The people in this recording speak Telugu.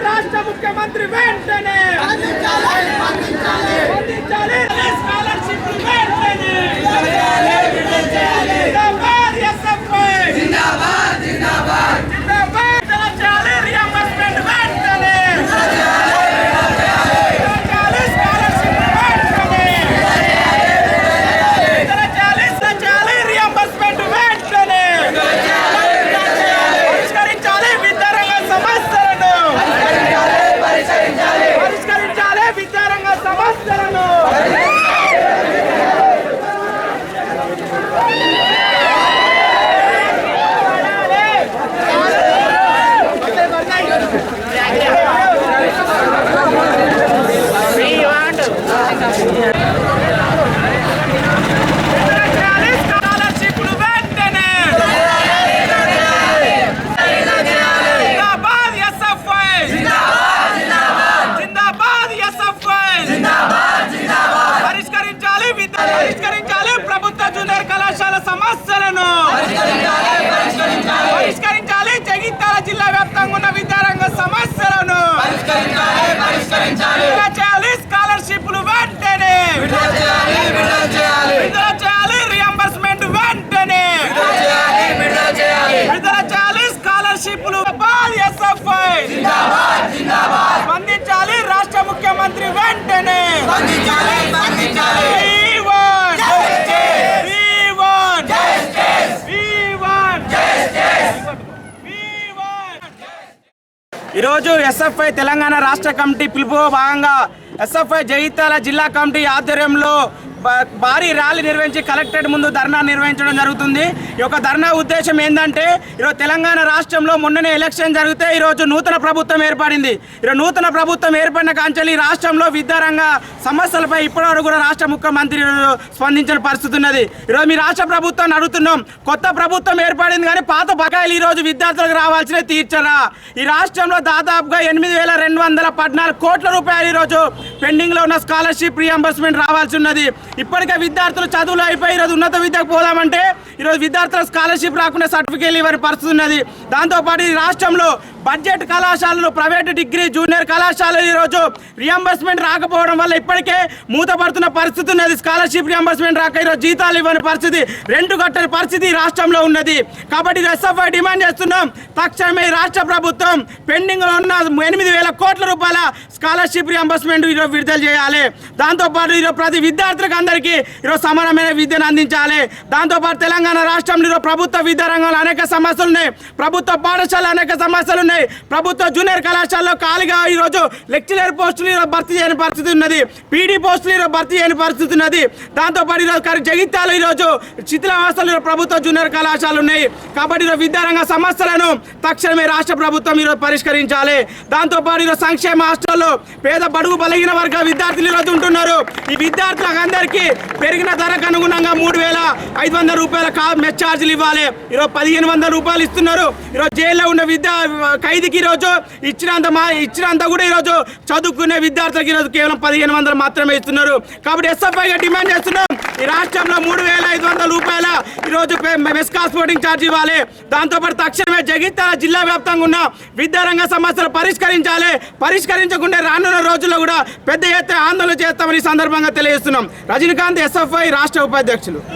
రాష్ట్ర ముఖ్యమంత్రి వెంటనే స్పందించాలి రాష్ట్ర ముఖ్యమంత్రి వెంటనే ఈరోజు ఎస్ఎఫ్ఐ తెలంగాణ రాష్ట్ర కమిటీ పిలుపు భాగంగా ఎస్ఎఫ్ఐ జగిత్యాల జిల్లా కమిటీ ఆధ్వర్యంలో భారీ ర్యాలీ నిర్వహించి కలెక్టరేట్ ముందు ధర్నా నిర్వహించడం జరుగుతుంది. ఈ యొక్క ధర్నా ఉద్దేశం ఏంటంటే ఈరోజు తెలంగాణ రాష్ట్రంలో మొన్ననే ఎలక్షన్ జరిగితే ఈరోజు నూతన ప్రభుత్వం ఏర్పడింది. ఈరోజు నూతన ప్రభుత్వం ఏర్పడిన కాంచెల్లి రాష్ట్రంలో విద్యారంగ సమస్యలపై ఇప్పటివరకు కూడా రాష్ట్ర ముఖ్యమంత్రి స్పందించిన పరిస్థితి ఉన్నది. ఈరోజు మీ రాష్ట్ర ప్రభుత్వాన్ని అడుగుతున్నాం, కొత్త ప్రభుత్వం ఏర్పడింది కానీ పాత బకాయిలు ఈరోజు విద్యార్థులకు రావాల్సిన తీర్చరా? ఈ రాష్ట్రంలో దాదాపుగా 8,214 కోట్ల రూపాయలు ఈరోజు పెండింగ్లో ఉన్న స్కాలర్షిప్ రీఎంబర్స్మెంట్ రావాల్సి ఉన్నది. ఇప్పటికే విద్యార్థులు చదువులు అయిపోయి ఈరోజు ఉన్నత విద్యకు పోదామంటే ఈరోజు విద్యార్థులకు స్కాలర్షిప్ రాకుండా సర్టిఫికేట్లు ఇవ్వని పరిస్థితి ఉన్నది. దాంతోపాటు ఈ రాష్ట్రంలో బడ్జెట్ కళాశాలలు, ప్రైవేటు డిగ్రీ జూనియర్ కళాశాలలు ఈరోజు రియంబర్స్మెంట్ రాకపోవడం వల్ల ఇప్పటికే మూతపడుతున్న పరిస్థితి ఉన్నది. స్కాలర్షిప్ రియంబర్స్మెంట్ రాక ఈరోజు జీతాలు ఇవ్వని పరిస్థితి, రెంట్ కట్టని పరిస్థితి రాష్ట్రంలో ఉన్నది. కాబట్టి ఎస్ఎఫ్ఐ డిమాండ్ చేస్తున్నాం, తక్షణమే రాష్ట్ర ప్రభుత్వం పెండింగ్లో ఉన్న 8,000 కోట్ల రూపాయల స్కాలర్షిప్ రియంబర్స్మెంట్ ఈరోజు విడుదల చేయాలి. దాంతోపాటు ఈరోజు ప్రతి విద్యార్థులకు అందరికీ ఈరోజు సమానమైన విద్యను అందించాలి. దాంతోపాటు తెలంగాణ రాష్ట్రంలో ఈరోజు ప్రభుత్వ విద్యా రంగంలో అనేక సమస్యలు ఉన్నాయి, ప్రభుత్వ పాఠశాలలో అనేక సమస్యలు ఉన్నాయి. ప్రభుత్వ జూనియర్ కళాశాలలో ఖాళీగా ఈరోజు లెక్చరర్ పోస్టులు ఈరోజు భర్తీ చేయని పరిస్థితి ఉన్నది, పీడీ పోస్టులు ఈరోజు భర్తీ చేయని పరిస్థితి ఉన్నది. దాంతోపాటు ఈరోజు జగిత్యాల ఈరోజు శిథిలావస్థలు ప్రభుత్వ జూనియర్ కళాశాలలు ఉన్నాయి. కాబట్టి ఈరోజు విద్యారంగ సమస్యలను తక్షణమే రాష్ట్ర ప్రభుత్వం ఈరోజు పరిష్కరించాలి. దాంతోపాటు ఈరోజు సంక్షేమ హాస్టల్లో పేద బడుగు బలహీన వర్గ విద్యార్థులు ఈరోజు ఉంటున్నారు. ఈ విద్యార్థులకు అందరికీ పెరిగిన ధరకు అనుగుణంగా 3,500 రూపాయల మెస్ ఛార్జీలు ఇవ్వాలి. ఈరోజు 1,500 రూపాయలు ఇస్తున్నారు. ఈరోజు జైల్లో ఉన్న ఖైదీకి ఈరోజు ఇచ్చినంత కూడా ఈరోజు చదువుకునే విద్యార్థులకు ఈరోజు కేవలం 1,500 మాత్రమే ఇస్తున్నారు. కాబట్టి ఎస్ఎఫ్ఐగా డిమాండ్ చేస్తున్నాం, ఈ రాష్ట్రంలో 3,500 రూపాయల ఈరోజు మెస్ ట్రాన్స్పోర్టింగ్ ఛార్జ్ ఇవ్వాలి. దాంతోపాటు తక్షణమే జగిత్యాల జిల్లా వ్యాప్తంగా ఉన్న విద్యారంగ సమస్యలు పరిష్కరించాలి. పరిష్కరించకుండా రానున్న రోజుల్లో కూడా పెద్ద ఎత్తున ఆందోళన చేస్తామని సందర్భంగా తెలియజేస్తున్నాం. రజనీకాంత్, ఎస్ఎఫ్ఐ రాష్ట్ర ఉపాధ్యక్షులు.